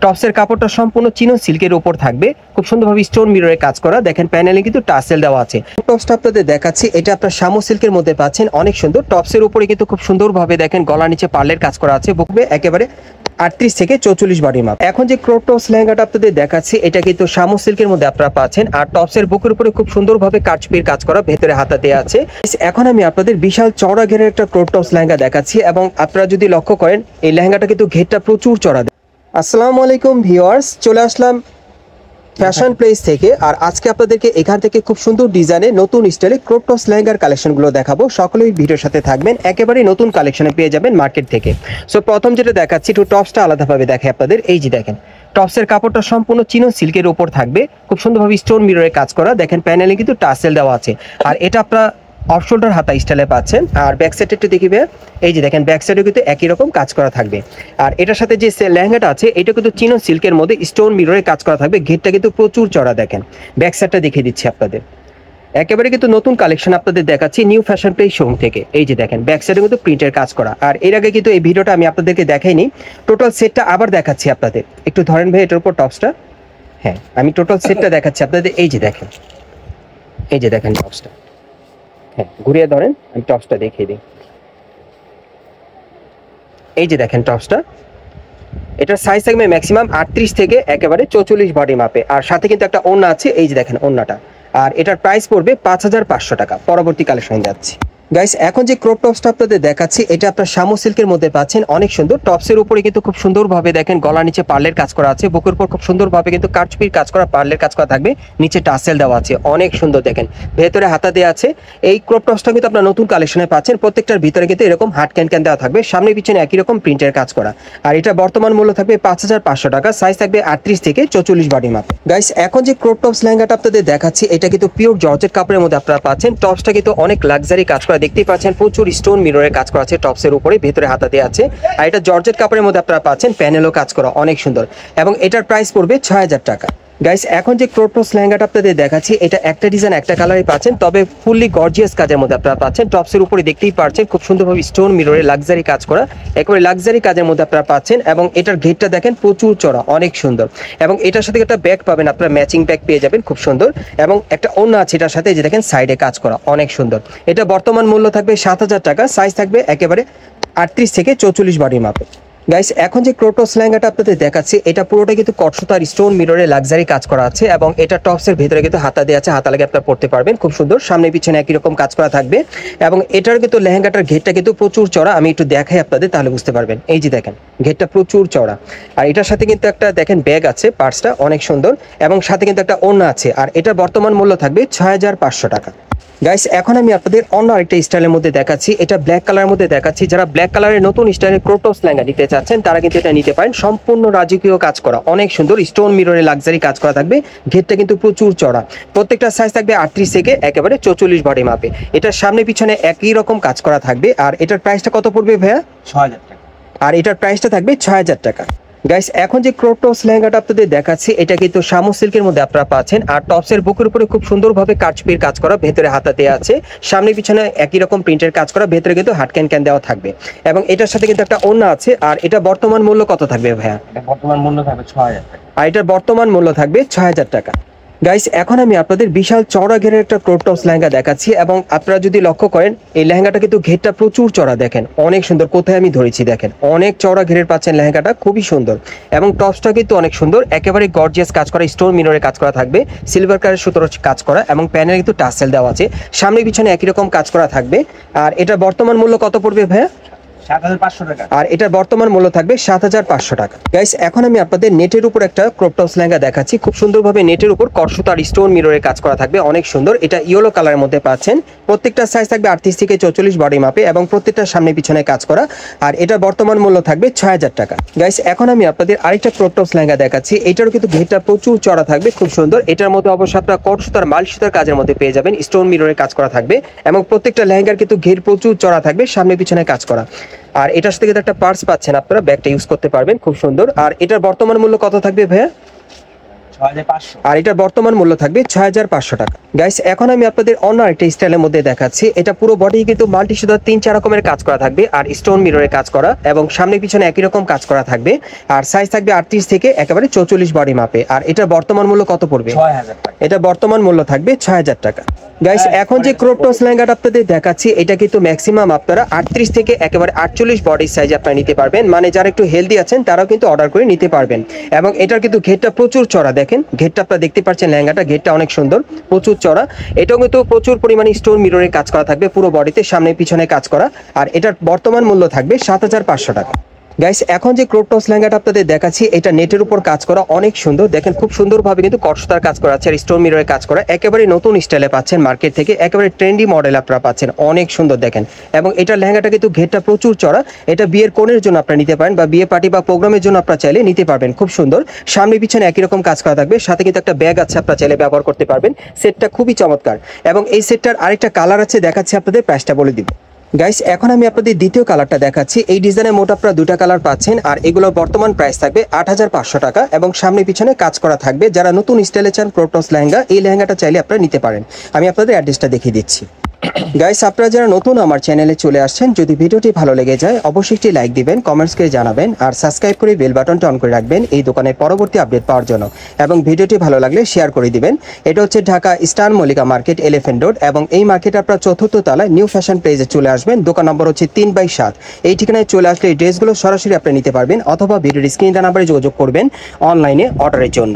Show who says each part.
Speaker 1: টপসের কাপড়টা সম্পূর্ণ চিনো সিল্কের উপর থাকবে, খুব সুন্দরভাবে স্টোন মিররে কাজ করা। দেখেন প্যানেলে কিন্তু টাসেল দেওয়া আছে। টপসটা আপনাদের দেখাচ্ছি, এটা আপনার শামু সিল্কের মধ্যে পাচ্ছেন, অনেক সুন্দর। টপসের উপরে কিন্তু খুব সুন্দরভাবে দেখেন গলার নিচে পার্লের কাজ করা আছে, বুকবে একেবারে 38 থেকে 44 বডি মাপ। এখন যে ক্রপ টপস লেহেঙ্গাটা আপনাদের দেখাচ্ছি, এটা কিন্তু শামু সিল্কের মধ্যে আপনারা পাচ্ছেন। আর টপসের বুকের উপরে খুব সুন্দরভাবে কাটচুপির কাজ করা, ভেতরে হাতা দেওয়া আছে। এখন আমি আপনাদের বিশাল চওড়া ঘেরের একটা ক্রপ টপস লেহেঙ্গা দেখাচ্ছি, এবং আপনারা যদি লক্ষ্য করেন এই লেহেঙ্গাটা কিন্তু ঘেরটা প্রচুর চড়া। আসসালামু আলাইকুম ভিউয়ার্স, চলে আসলাম ফ্যাশন প্লেস থেকে। আর আজকে আপনাদেরকে এখান থেকে খুব সুন্দর ডিজাইনে নতুন স্টাইলে ক্রপ টপস লেহেঙ্গার কালেকশনগুলো দেখাবো। সকলেই ভিডিওর সাথে থাকবেন, একেবারে নতুন কালেকশনে পেয়ে যাবেন মার্কেট থেকে। সো প্রথম যেটা দেখাচ্ছি, একটু টপসটা আলাদাভাবে দেখাই আপনাদের। এই যে দেখেন টপসের কাপড়টা সম্পূর্ণ চিনো সিল্কের উপর থাকবে, খুব সুন্দরভাবে স্টোন মিররে কাজ করা। দেখেন প্যানেলে কিন্তু টাসেল দেওয়া আছে। আর এটা আপনারা অফ শোল্ডার হাতা স্টাইলে পাচ্ছেন। আর ব্যাক সাইডে একটু দেখিবে, এই যে দেখেন ব্যাক সাইডে কিন্তু একই রকম কাজ করা থাকবে। আর এটার সাথে যে লেহেঙ্গাটা আছে, এটা কিন্তু চিনো সিল্কের মধ্যে স্টোন মিররে কাজ করা থাকবে। ঘেরটা কিন্তু প্রচুর চড়া। দেখেন ব্যাক সাইডটা দেখিয়ে দিচ্ছি আপনাদের, একেবারে কিন্তু নতুন কালেকশন আপনাদের দেখাচ্ছি নিউ ফ্যাশন প্লেস শোরুম থেকে। এই যে দেখেন ব্যাক সাইডে কিন্তু প্রিন্টের কাজ করা। আর এর আগে কিন্তু এই ভিডিওটা আমি আপনাদেরকে দেখাইনি, টোটাল সেটটা আবার দেখাচ্ছি আপনাদের। একটু ধরেন ভাই এটার উপর টপসটা, হ্যাঁ আমি টোটাল সেটটা দেখাচ্ছি আপনাদের। এই যে দেখেন, এই যে দেখেন টপসটা, হ্যাঁ ঘুরিয়ে ধরেন, আমি টপসটা দেখিয়ে দিই। এই যে দেখেন টপসটা, এটার সাইজ থাকবে ম্যাক্সিমাম 38 থেকে একেবারে 44 বডি মাপে। আর সাথে কিন্তু একটা ওড়না আছে, এই যে দেখেন ওড়নাটা। আর এটার প্রাইস পড়বে 5500 টাকা। পরবর্তী কালেকশনে যাচ্ছি গাইস। এখন যে ক্রপ টপসটা আপনাদের দেখাচ্ছি, এটা আপনার শামু সিল্কের মধ্যে পাচ্ছেন, অনেক সুন্দর। টপসের উপরে কিন্তু খুব সুন্দরভাবে দেখেন গলার নিচে পার্লের কাজ করা আছে, বুকের উপর খুব সুন্দরভাবে কিন্তু কাটচুপির কাজ করা, পার্লের কাজ করা থাকবে, নিচে টাসেল দেওয়া আছে, অনেক সুন্দর। দেখেন ভেতরে হাতা দেওয়া আছে। এই ক্রপ টপসটা কিন্তু আপনার নতুন কালেকশনে পাচ্ছেন। প্রত্যেকটার ভিতরে কিন্তু এরকম হাট ক্যান দেওয়া থাকবে, সামনে পিছনে একই রকম প্রিন্টের কাজ করা। আর এটা বর্তমান মূল্য থাকবে 5500 টাকা। সাইজ থাকবে 38 থেকে 44 বডি মাপ। গাইস এখন যে ক্রপ টপস লেহেঙ্গাটা আপনাদের দেখাচ্ছি, এটা কিন্তু পিওর জর্জেট কাপড়ের মধ্যে আপনারা পাচ্ছেন। টপসটা কিন্তু অনেক লাক্সারি কাজ করা, দেখতেই পাচ্ছেন প্রচুর স্টোন মিররের কাজ করা আছে টপসের উপরে, ভেতরে হাতা দেওয়া আছে। আর এটা জর্জেট কাপড়ের মধ্যে আপনারা পাচ্ছেন, প্যানেলও কাজ করা, অনেক সুন্দর। এবং এটার প্রাইস পড়বে 6000 টাকা। গাইস এখন যে ক্রপ টপস লেহেঙ্গাটা আপনাদের দেখাচ্ছি, এটা একটা ডিজাইন একটা কালারই পাচ্ছেন, তবে ফুললি গর্জিয়াস কাজের মধ্যে আপনারা পাচ্ছেন। টপসের উপরে দেখতেই পাচ্ছেন খুব সুন্দরভাবে স্টোন মিররে লাক্সারি কাজ করা, একেবারে লাক্সারি কাজের মধ্যে আপনারা পাচ্ছেন। এবং এটার ঘেরটা দেখেন প্রচুর চড়া, অনেক সুন্দর। এবং এটার সাথে একটা ব্যাগ পাবেন, আপনারা ম্যাচিং ব্যাগ পেয়ে যাবেন, খুব সুন্দর। এবং একটা ওড়না আছে এটার সাথে, যে দেখেন সাইডে কাজ করা, অনেক সুন্দর। এটা বর্তমান মূল্য থাকবে 7000 টাকা। সাইজ থাকবে একেবারে 38 থেকে 44 বডি মাপে। গাইস এখন যে ক্রপ টপস লেহেঙ্গাটা আপনাদের দেখাচ্ছি, এটা পুরোটা কিন্তু কটসুতার স্টোন মিররে লাক্সারি কাজ করা আছে। এবং এটা টপসের ভিতরে কিন্তু হাতা দেওয়া আছে, হাতা লাগে আপনারা পড়তে পারবেন, খুব সুন্দর। সামনে পিছনে একই রকম কাজ করা থাকবে। এবং এটার কিন্তু লেহেঙ্গাটার ঘেরটা কিন্তু প্রচুর চড়া, আমি একটু দেখাই আপনাদের তাহলে বুঝতে পারবেন। এই যে দেখেন ঘেরটা প্রচুর চড়া। আর এটার সাথে কিন্তু একটা দেখেন ব্যাগ আছে, পার্সটা অনেক সুন্দর। এবং সাথে কিন্তু একটা ওড়না আছে। আর এটার বর্তমান মূল্য থাকবে 6500 টাকা। গাইস এখন আমি আপনাদের অন্য আরেকটা স্টাইলের মধ্যে দেখাচ্ছি, এটা ব্ল্যাক কালারের মধ্যে দেখাচ্ছি। যারা ব্ল্যাক কালারের নতুন স্টাইলের ক্রপ টপস লেহেঙ্গা নিতে চাচ্ছেন, তারা কিন্তু এটা নিতে পারেন। সম্পূর্ণ রাজকীয় কাজ করা, অনেক সুন্দর, স্টোন মিররে লাক্সারি কাজ করা থাকবে। ঘেরটা কিন্তু প্রচুর চড়া। প্রত্যেকটা সাইজ থাকবে 38 থেকে একেবারে 44 বডি মাপে। এটার সামনে পিছনে একই রকম কাজ করা থাকবে। আর এটার প্রাইসটা কত পড়বে ভাইয়া? 6000 টাকা। আর এটার প্রাইসটা থাকবে 6000 টাকা। গাইস এখন যে ক্রপ টপস লেহেঙ্গাটা আপনাদের দেখাচ্ছি, এটা কিন্তু শামু সিল্কের মধ্যে আপনারা পাচ্ছেন। আর টপসের বুকের উপরে খুব সুন্দরভাবে কাটচুপির কাজ করা, ভেতরে হাতা দেওয়া আছে, সামনে পিছনে একই রকম প্রিন্টের কাজ করা, ভেতরে কিন্তু হাট ক্যান দেওয়া থাকবে। এবং এটার সাথে কিন্তু একটা ওড়না আছে। আর এটা বর্তমান মূল্য কত থাকবে ভাইয়া?
Speaker 2: বর্তমান মূল্য থাকবে 6000 টাকা।
Speaker 1: আর এটার বর্তমান মূল্য থাকবে 6000 টাকা। গাইস এখন আমি আপনাদের বিশাল চওড়া ঘেরের একটা ক্রপ টপস লেহেঙ্গা দেখাচ্ছি। এবং আপনারা যদি লক্ষ্য করেন, এই লেহেঙ্গাটা কিন্তু ঘেরটা প্রচুর চড়া, দেখেন অনেক সুন্দর। কোথায় আমি ধরেছি দেখেন, অনেক চওড়া ঘেরের পাচ্ছেন লেহেঙ্গাটা, খুবই সুন্দর। এবং টপসটা কিন্তু অনেক সুন্দর, একেবারে গর্জিয়াস কাজ করা, স্টোন মিররে কাজ করা থাকবে, সিলভার কালারের সুতোর কাজ করা। এবং প্যানেলে কিন্তু টাসেল দেওয়া আছে, সামনে পিছনে একই রকম কাজ করা থাকবে। আর এটা বর্তমান মূল্য কত পড়বে ভাইয়া?
Speaker 2: 7500 টাকা।
Speaker 1: আর এটার বর্তমান মূল্য থাকবে 7500 টাকা। গাইস এখন আমি আপনাদের নেটের উপর একটা ক্রপ টপস লেহেঙ্গা দেখাচ্ছি, খুব সুন্দরভাবে নেটের উপর কটসুতার স্টোন মিররে কাজ করা থাকবে, অনেক সুন্দর। এটা ইয়েলো কালারের মধ্যে পাচ্ছেন। প্রত্যেকটা সাইজ থাকবে 38 থেকে 44 বডি মাপে, এবং প্রত্যেকটা সামনে পিছনে কাজ করা। আর এটা বর্তমান মূল্য থাকবে 6000 টাকা। গাইস এখন আমি আপনাদের আরেকটা ক্রপ টপস লেহেঙ্গা দেখাচ্ছি, এটারও কিন্তু ঘেরটা প্রচুর চড়া থাকবে, খুব সুন্দর। এটার মধ্যে অবশ্য আপনারা কটসুতার মাল সুতার কাজের মধ্যে পেয়ে যাবেন, স্টোন মিররে কাজ করা থাকবে। এবং প্রত্যেকটা লেহেঙ্গার কিন্তু ঘের প্রচুর চড়া থাকবে, সামনে পিছনে কাজ করা। আর এটার সাথে একটা পার্স পাচ্ছেন, আপনারা ব্যাগটা ইউজ করতে পারবেন, খুব সুন্দর। আর এটার বর্তমান মূল্য কত থাকবে ভাইয়া?
Speaker 2: 6500।
Speaker 1: আর এটার বর্তমান মূল্য থাকবে 6500 টাকা। গাইস এখন আমি আপনাদের অন্য আরেকটা স্টাইলের মধ্যে দেখাচ্ছি। এটা পুরো বডি কিন্তু মাল্টি সুতার 3-4 রকমের কাজ করা থাকবে আর স্টোন মিররের কাজ করা এবং সামনে পিছনে একই রকম কাজ করা থাকবে আর সাইজ থাকবে 38 থেকে একেবারে 44 বডি মাপে। আর এটার বর্তমান মূল্য কত পড়বে?
Speaker 2: 6000 টাকা।
Speaker 1: এটা বর্তমান মূল্য থাকবে 6000 টাকা। গাইস এখন যে ক্রপ টপস লেহেঙ্গাটা আপনাদের দেখাচ্ছি এটা কিন্তু ম্যাক্সিমাম আপনারা 38 থেকে একেবারে 48 বডি সাইজ আপনারা নিতে পারবেন। মানে যারা একটু হেলদি আছেন তারাও কিন্তু অর্ডার করে নিতে পারবেন। এবং এটার কিন্তু ঘেরটা প্রচুর চড়া, দেখেন ঘেরটা আপনারা দেখতে পাচ্ছেন, লেহেঙ্গাটা ঘেরটা অনেক সুন্দর, প্রচুর চড়া। এটাও কিন্তু প্রচুর পরিমাণে স্টোন মিররের কাজ করা থাকবে পুরো বডিতে, সামনে পিছনে কাজ করা। আর এটার বর্তমান মূল্য থাকবে 7500 টাকা। গাইস এখন যে ক্রপ টপস লেহেঙ্গাটা আপনাদের দেখাচ্ছি এটা নেটের উপর কাজ করা, অনেক সুন্দর, দেখেন খুব সুন্দরভাবে কিন্তু কটসুতার কাজ করা আছে আর স্টোন মিররের কাজ করা, একেবারে নতুন স্টাইলে পাচ্ছেন মার্কেট থেকে, একেবারে ট্রেন্ডি মডেল আপনারা পাচ্ছেন, অনেক সুন্দর দেখেন। এবং এটা লেহেঙ্গাটা কিন্তু ঘেরটা প্রচুর চড়া, এটা বিয়ের কোণের জন্য আপনারা নিতে পারেন বা বিয়ে পার্টি বা প্রোগ্রামের জন্য আপনারা চাইলে নিতে পারবেন, খুব সুন্দর। সামনে পিছনে একই রকম কাজ করা থাকবে, সাথে কিন্তু একটা ব্যাগ আছে আপনারা চাইলে ব্যবহার করতে পারবেন। সেটটা খুবই চমৎকার এবং এই সেটটার আরেকটা কালার আছে, দেখাচ্ছি আপনাদের, প্রাইসটা বলে দিব। গাইস এখন আমি আপনাদের দ্বিতীয় কালারটা দেখাচ্ছি। এই ডিজাইনের মোট আপনারা দুটা কালার পাচ্ছেন আর এগুলোর বর্তমান প্রাইস থাকবে 8500 টাকা এবং সামনে পিছনে কাজ করা থাকবে। যারা নতুন স্টাইলে চান ক্রপ টপস লেহেঙ্গা, এই লেহেঙ্গাটা চাইলে আপনারা নিতে পারেন। আমি আপনাদের অ্যাড্রেসটা দেখিয়ে দিচ্ছি। গাইস আপনারা যারা নতুন আমার চ্যানেলে চলে আসছেন, যদি ভিডিওটি ভালো লেগে যায় অবশ্যই একটি লাইক দিবেন, কমেন্টস করে জানাবেন আর সাবস্ক্রাইব করে বেল বাটনটা অন করে রাখবেন এই দোকানের পরবর্তী আপডেট পাওয়ার জন্য। এবং ভিডিওটি ভালো লাগলে শেয়ার করে দিবেন। এটা হচ্ছে Dhaka star Mallika market, elephant road, এবং এই মার্কেট আপনারা 4র্থ তলায় নিউ ফ্যাশন প্লেসে চলে আসবেন। দোকান নম্বর হচ্ছে 3/7। এই ঠিকানায় চলে আসলে এই ড্রেসগুলো সরাসরি আপনি নিতে পারবেন অথবা ভিডিওর স্ক্রিনটা নাম্বারে যোগাযোগ করবেন অনলাইনে অর্ডারের জন্য।